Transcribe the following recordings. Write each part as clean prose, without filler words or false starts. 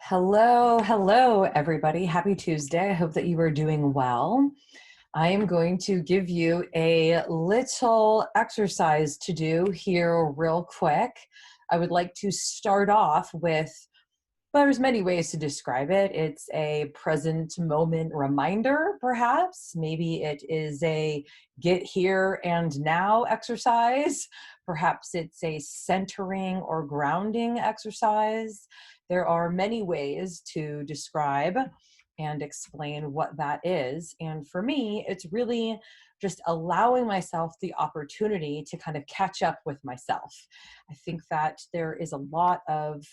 Hello, everybody. Happy Tuesday. I hope that you are doing well. I am going to give you a little exercise to do here real quick. I would like to start off with, well, there's many ways to describe it. It's a present moment reminder, perhaps. Maybe it is a get here and now exercise. Perhaps it's a centering or grounding exercise. There are many ways to describe and explain what that is. And for me, it's really just allowing myself the opportunity to kind of catch up with myself. I think that there is a lot of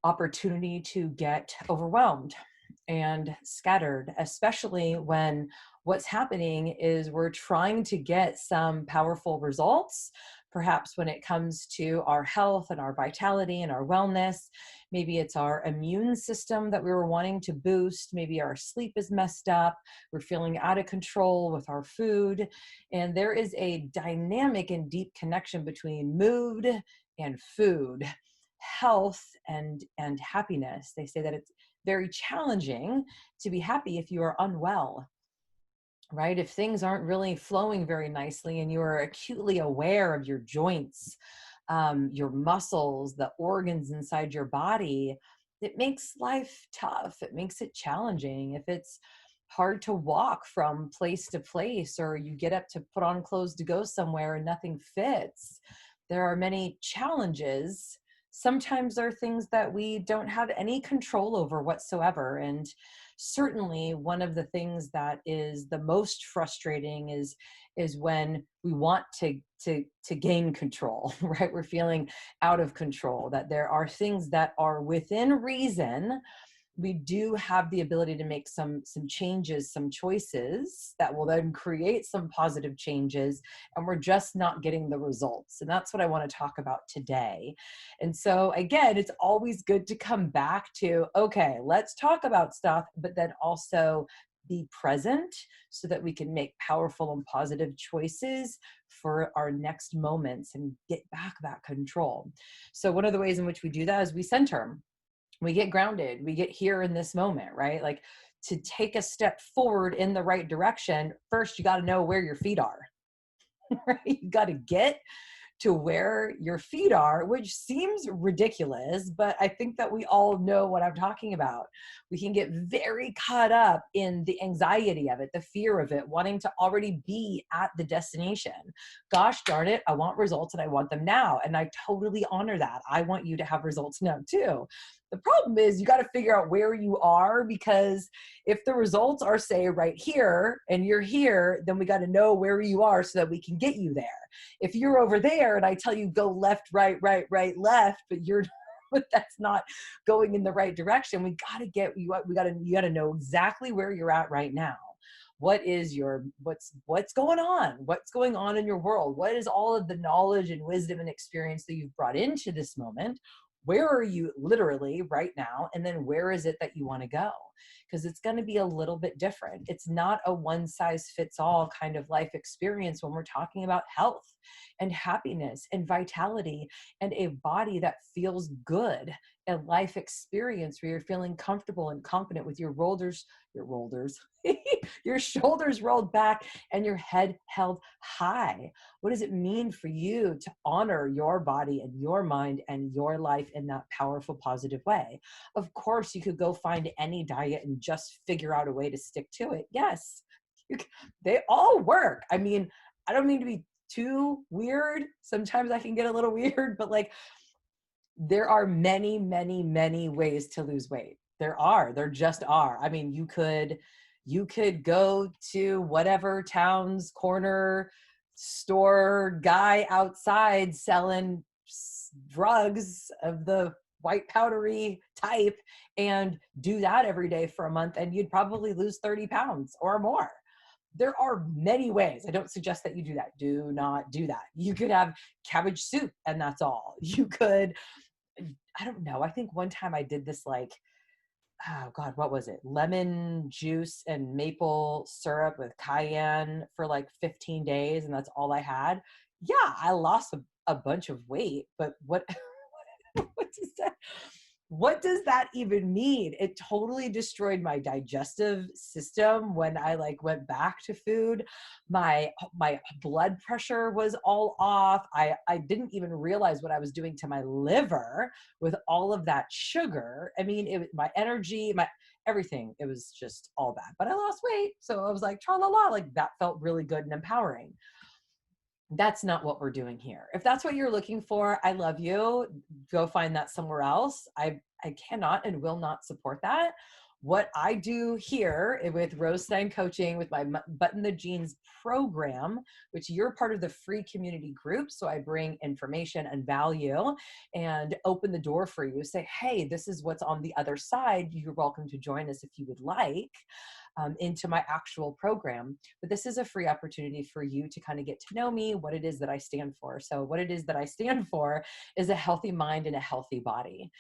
opportunity to get overwhelmed and scattered, especially when what's happening is we're trying to get some powerful results, perhaps when it comes to our health and our vitality and our wellness. Maybe it's our immune system that we were wanting to boost. Maybe our sleep is messed up. We're feeling out of control with our food. And there is a dynamic and deep connection between mood and food, health and happiness. They say that it's very challenging to be happy if you are unwell, right? If things aren't really flowing very nicely and you are acutely aware of your joints, your muscles, the organs inside your body, it makes life tough. It makes it challenging. If it's hard to walk from place to place, or you get up to put on clothes to go somewhere and nothing fits, there are many challenges. Sometimes there are things that we don't have any control over whatsoever. And certainly one of the things that is the most frustrating is when we want to gain control, right? We're feeling out of control, that there are things that are within reason. We do have the ability to make some changes, some choices that will then create some positive changes, and we're just not getting the results. And that's what I want to talk about today. And so again, it's always good to come back to, okay, let's talk about stuff, but then also be present so that we can make powerful and positive choices for our next moments and get back that control. So one of the ways in which we do that is we center. We get grounded, we get here in this moment, right? Like, to take a step forward in the right direction, first you got to know where your feet are, right? You got to get to where your feet are, which seems ridiculous, but I think that we all know what I'm talking about. We can get very caught up in the anxiety of it, the fear of it, wanting to already be at the destination. Gosh darn it, I want results and I want them now. And I totally honor that. I want you to have results now too. The problem is you got to figure out where you are, because if the results are, say, right here and you're here, then we got to know where you are so that we can get you there. If you're over there and I tell you go left, right, left, but but that's not going in the right direction, we got to get you. You got to know exactly where you're at right now. What is what's going on? What's going on in your world? What is all of the knowledge and wisdom and experience that you've brought into this moment? Where are you literally right now? And then where is it that you want to go? Because it's going to be a little bit different. It's not a one size fits all kind of life experience when we're talking about health and happiness and vitality and a body that feels good, a life experience where you're feeling comfortable and confident with your your shoulders rolled back and your head held high. What does it mean for you to honor your body and your mind and your life in that powerful, positive way? Of course, you could go find any diet and just figure out a way to stick to it. Yes, they all work. I mean, I don't mean to be too weird. Sometimes I can get a little weird, but like, there are many, many, many ways to lose weight. There just are. I mean, you could go to whatever town's corner store guy outside selling drugs of the white powdery type and do that every day for a month, and you'd probably lose 30 pounds or more. There are many ways. I don't suggest that you do that. Do not do that. You could have cabbage soup and that's all. You could, I don't know. I think one time I did this, like, oh God, what was it? Lemon juice and maple syrup with cayenne for like 15 days. And that's all I had. Yeah, I lost a bunch of weight, but what, what does that? what does that even mean? It totally destroyed my digestive system when I like went back to food. My blood pressure was all off. I didn't even realize what I was doing to my liver with all of that sugar. I mean, my energy, my everything, it was just all bad. But I lost weight, so I was like, tra la la, like that felt really good and empowering. That's not what we're doing here. If that's what you're looking for, I love you. Go find that somewhere else. I cannot and will not support that. What I do here with Rose Stein Coaching, with my Button the Jeans program, which you're part of the free community group. So I bring information and value and open the door for you. Say, hey, this is what's on the other side. You're welcome to join us if you would like. Into my actual program. But this is a free opportunity for you to kind of get to know me, what it is that I stand for. So what it is that I stand for is a healthy mind and a healthy body.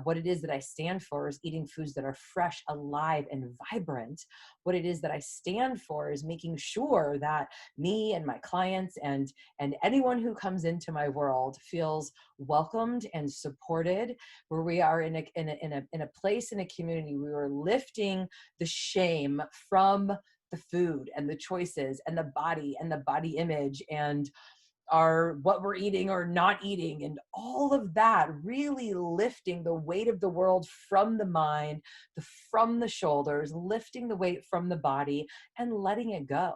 What it is that I stand for is eating foods that are fresh, alive, and vibrant. What it is that I stand for is making sure that me and my clients and anyone who comes into my world feels welcomed and supported, where we are in a place, in a community, we are lifting the shame from the food and the choices and the body image and what we're eating or not eating, and all of that, really lifting the weight of the world from the mind, from the shoulders, lifting the weight from the body and letting it go.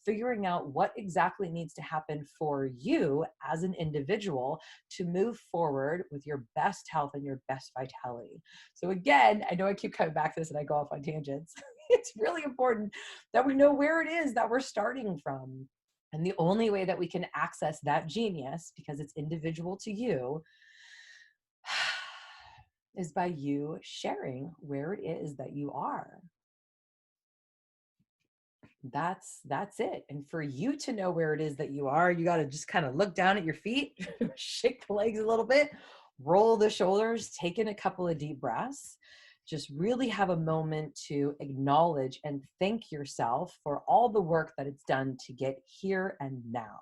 Figuring out what exactly needs to happen for you as an individual to move forward with your best health and your best vitality. So again, I know I keep coming back to this and I go off on tangents. It's really important that we know where it is that we're starting from. And the only way that we can access that genius, because it's individual to you, is by you sharing where it is that you are. That's it. And for you to know where it is that you are, you got to just kind of look down at your feet, shake the legs a little bit, roll the shoulders, take in a couple of deep breaths. Just really have a moment to acknowledge and thank yourself for all the work that it's done to get here and now.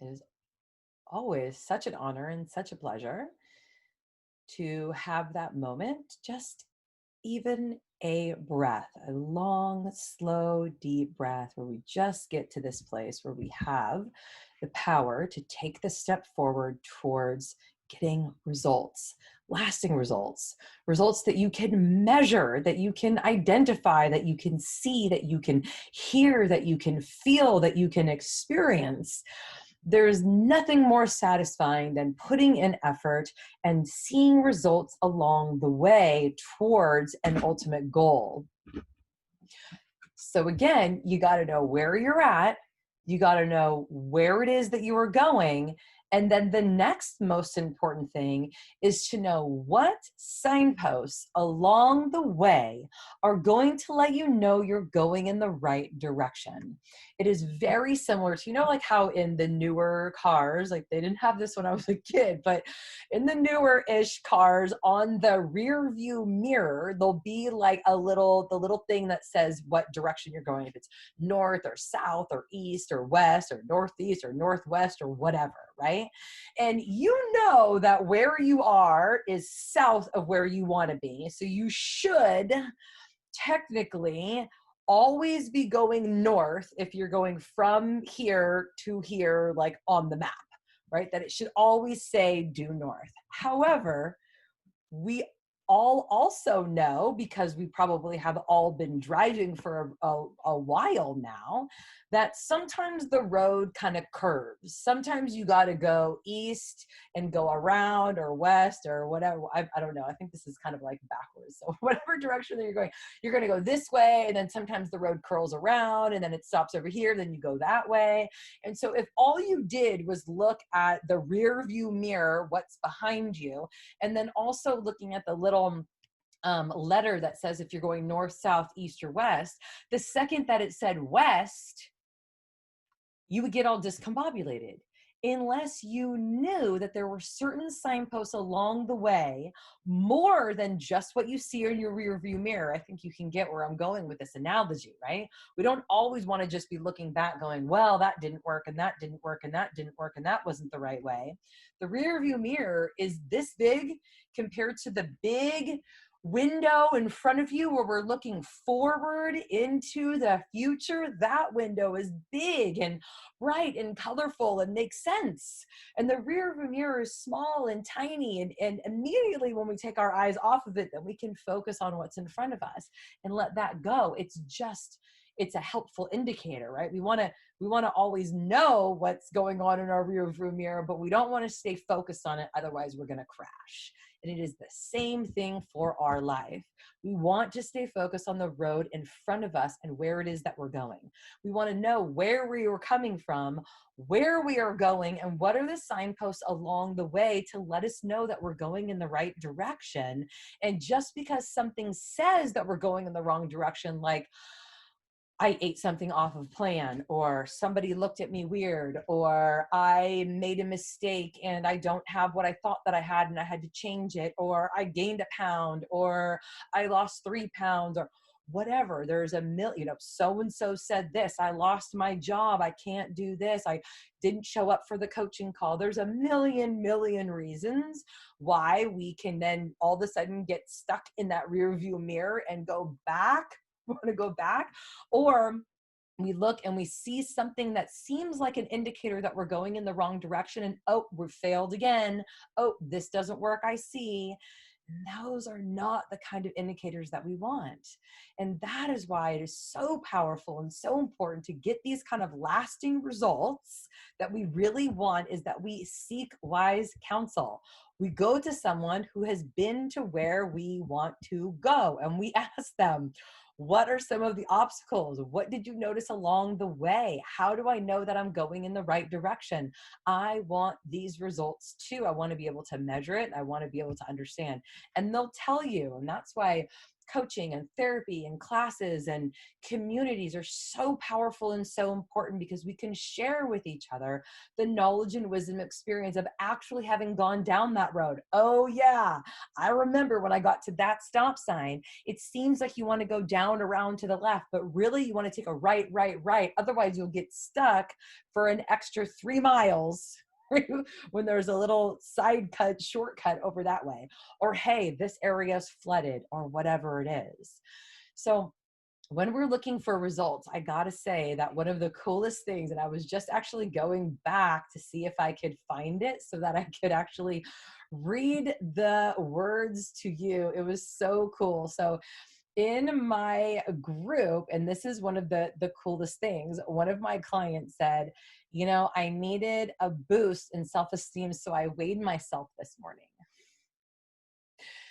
It is always such an honor and such a pleasure to have that moment, just even a breath, a long, slow, deep breath, where we just get to this place where we have the power to take the step forward towards getting results, lasting results, results that you can measure, that you can identify, that you can see, that you can hear, that you can feel, that you can experience. There's nothing more satisfying than putting in effort and seeing results along the way towards an ultimate goal. So again, you got to know where you're at. You got to know where it is that you are going. And then the next most important thing is to know what signposts along the way are going to let you know you're going in the right direction. It is very similar to, like how in the newer cars, like they didn't have this when I was a kid, but in the newer-ish cars, on the rear view mirror, there'll be like the little thing that says what direction you're going, if it's north or south or east or west or northeast or northwest or whatever, right? And you know that where you are is south of where you want to be. So you should technically always be going north if you're going from here to here, like on the map, right? That it should always say due north. However, we all also know, because we probably have all been driving for a while now, that sometimes the road kind of curves. Sometimes you got to go east and go around, or west or whatever. I don't know. I think this is kind of like backwards. So whatever direction that you're going to go this way. And then sometimes the road curls around and then it stops over here. Then you go that way. And so if all you did was look at the rear view mirror, what's behind you, and then also looking at the little letter that says if you're going north, south, east, or west, the second that it said west, you would get all discombobulated. unless you knew that there were certain signposts along the way, more than just what you see in your rear view mirror. I think you can get where I'm going with this analogy, right? We don't always want to just be looking back going, well, that didn't work and that didn't work and that didn't work and that wasn't the right way. The rear view mirror is this big compared to the big window in front of you where we're looking forward into the future. That window is big and bright and colorful and makes sense. And the rear view mirror is small and tiny. And immediately when we take our eyes off of it, then we can focus on what's in front of us and let that go. It's a helpful indicator, right? We want to always know what's going on in our rear view mirror, but we don't want to stay focused on it. Otherwise we're going to crash. And it is the same thing for our life. We want to stay focused on the road in front of us and where it is that we're going. We want to know where we are coming from, where we are going, and what are the signposts along the way to let us know that we're going in the right direction. And just because something says that we're going in the wrong direction, like I ate something off of plan, or somebody looked at me weird, or I made a mistake and I don't have what I thought that I had and I had to change it, or I gained a pound, or I lost 3 pounds, or whatever. There's a million, so-and-so said this, I lost my job, I can't do this, I didn't show up for the coaching call. There's a million reasons why we can then all of a sudden get stuck in that rear view mirror and go back. Want to go back, or we look and we see something that seems like an indicator that we're going in the wrong direction, and oh, we failed again. Oh, this doesn't work, I see. And those are not the kind of indicators that we want. And that is why it is so powerful and so important to get these kind of lasting results that we really want, is that we seek wise counsel. We go to someone who has been to where we want to go, and we ask them, what are some of the obstacles? What did you notice along the way? How do I know that I'm going in the right direction? I want these results too. I want to be able to measure it. I want to be able to understand. And they'll tell you. And that's why coaching and therapy and classes and communities are so powerful and so important, because we can share with each other the knowledge and wisdom experience of actually having gone down that road. Oh yeah, I remember when I got to that stop sign, it seems like you want to go down around to the left, but really you want to take a right. Otherwise you'll get stuck for an extra 3 miles when there's a little shortcut over that way. Or, hey, this area is flooded, or whatever it is. So when we're looking for results, I gotta say that one of the coolest things, and I was just actually going back to see if I could find it so that I could actually read the words to you. It was so cool. So in my group, and this is one of the coolest things, one of my clients said, I needed a boost in self-esteem, so I weighed myself this morning.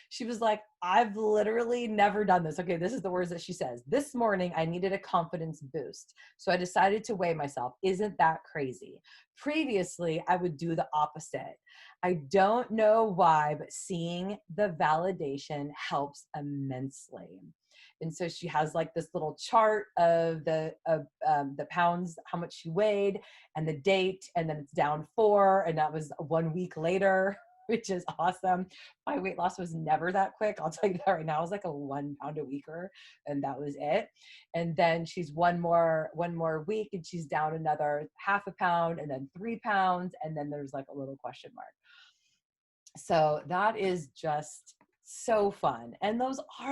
She was like, I've literally never done this. Okay, this is the words that she says. This morning, I needed a confidence boost, so I decided to weigh myself. Isn't that crazy? Previously, I would do the opposite. I don't know why, but seeing the validation helps immensely. And so she has like this little chart of the pounds, how much she weighed, and the date, and then it's down 4, and that was 1 week later, which is awesome. My weight loss was never that quick. I'll tell you that right now. It was like a 1 pound a weeker, and that was it. And then she's one more week, and she's down another 0.5 pound, and then 3 pounds, and then there's like a little question mark. So that is just so fun. And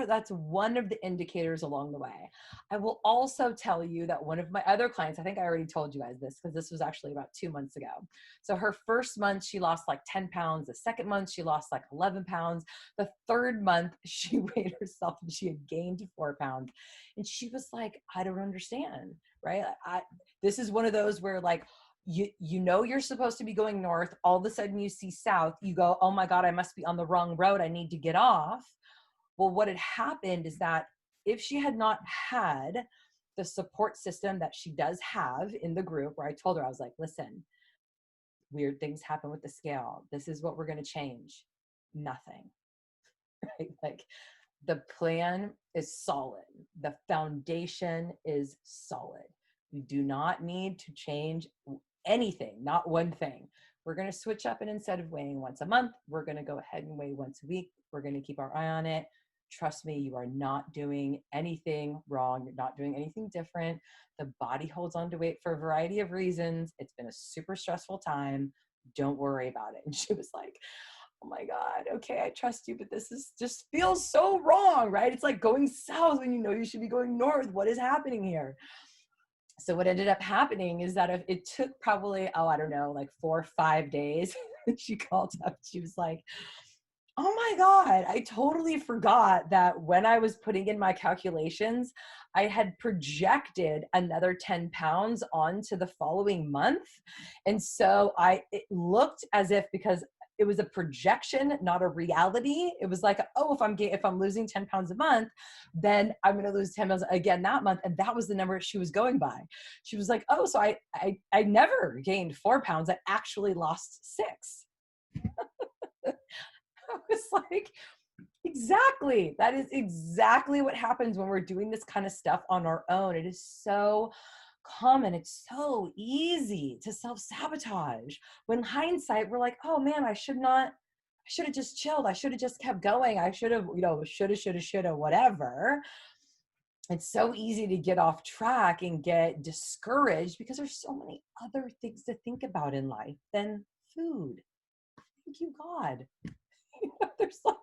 that's one of the indicators along the way. I will also tell you that one of my other clients, I think I already told you guys this because this was actually about 2 months ago. So her first month, she lost like 10 pounds. The second month, she lost like 11 pounds. The third month, she weighed herself and she had gained 4 pounds. And she was like, I don't understand, right? This is one of those where like, you're supposed to be going north, all of a sudden you see south, you go, oh my God, I must be on the wrong road, I need to get off. Well, what had happened is that if she had not had the support system that she does have in the group, where I told her, I was like, listen, weird things happen with the scale, this is what we're going to change. Nothing. Right? Like, the plan is solid, the foundation is solid. We do not need to change anything, not one thing. We're going to switch up, and instead of weighing once a month, we're going to go ahead and weigh once a week. We're going to keep our eye on it. Trust me, you are not doing anything wrong. You're not doing anything different. The body holds on to weight for a variety of reasons. It's been a super stressful time. Don't worry about it. And she was like, oh my God, okay, I trust you, but this is just feels so wrong, right? It's like going south when you know you should be going north. What is happening here? So what ended up happening is that if it took probably, I don't know, like 4 or 5 days, she called up, she was like, oh my God, I totally forgot that when I was putting in my calculations, I had projected another 10 pounds onto the following month. And so it looked as if, because it was a projection, not a reality. It was like, oh, if I'm losing 10 pounds a month, then I'm going to lose 10 pounds again that month. And that was the number she was going by. She was like, oh, so I never gained 4 pounds. I actually lost 6. I was like, exactly. That is exactly what happens when we're doing this kind of stuff on our own. It is so common. It's so easy to self-sabotage. When hindsight, we're like, oh man, I should have just chilled. I should have just kept going. I should have, shoulda, whatever. It's so easy to get off track and get discouraged because there's so many other things to think about in life than food. Thank you, God. There's like,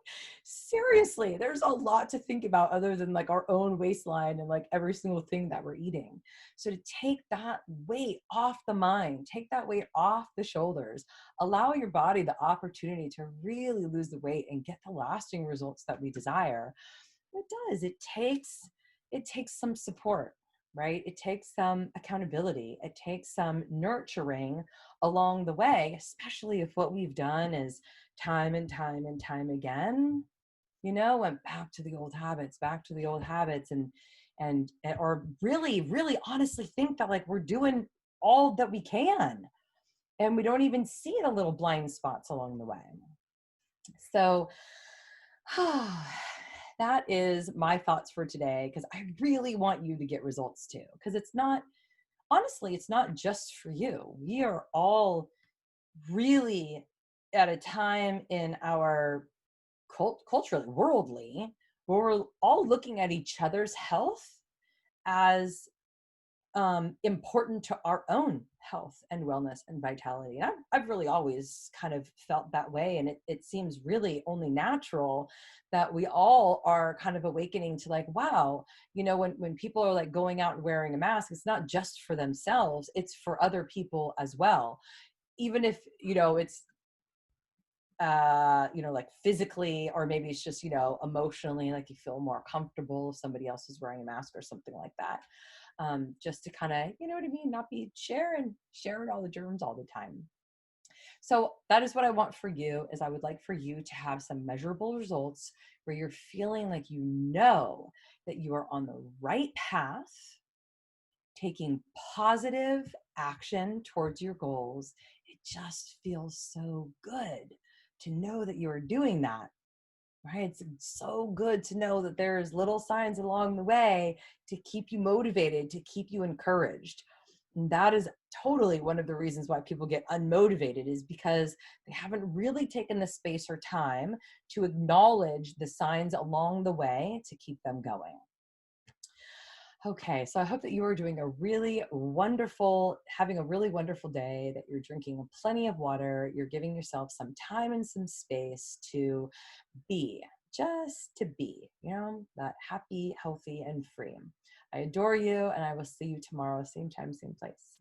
seriously, there's a lot to think about other than like our own waistline and like every single thing that we're eating. So to take that weight off the mind, take that weight off the shoulders, allow your body the opportunity to really lose the weight and get the lasting results that we desire. It does. It takes some support, right? It takes some accountability. It takes some nurturing along the way, especially if what we've done is time and time and time again, went back to the old habits, or really, really honestly think that like we're doing all that we can and we don't even see the little blind spots along the way. So that is my thoughts for today, because I really want you to get results too, because it's not just for you. We are all really at a time in our culturally, worldly, where we're all looking at each other's health as important to our own health and wellness and vitality. And I've really always kind of felt that way. And it seems really only natural that we all are kind of awakening to like, wow, when people are like going out and wearing a mask, it's not just for themselves, it's for other people as well. Even if, it's like physically, or maybe it's just, emotionally, like you feel more comfortable if somebody else is wearing a mask or something like that. Just to kind of, what I mean, not be sharing all the germs all the time. So that is what I want for you, is I would like for you to have some measurable results where you're feeling like that you are on the right path, taking positive action towards your goals. It just feels so good to know that you are doing that, right? It's so good to know that there's little signs along the way to keep you motivated, to keep you encouraged. And that is totally one of the reasons why people get unmotivated, is because they haven't really taken the space or time to acknowledge the signs along the way to keep them going. Okay, so I hope that you are having a really wonderful day, that you're drinking plenty of water, you're giving yourself some time and some space to be, just to be, that happy, healthy, and free. I adore you, and I will see you tomorrow, same time, same place.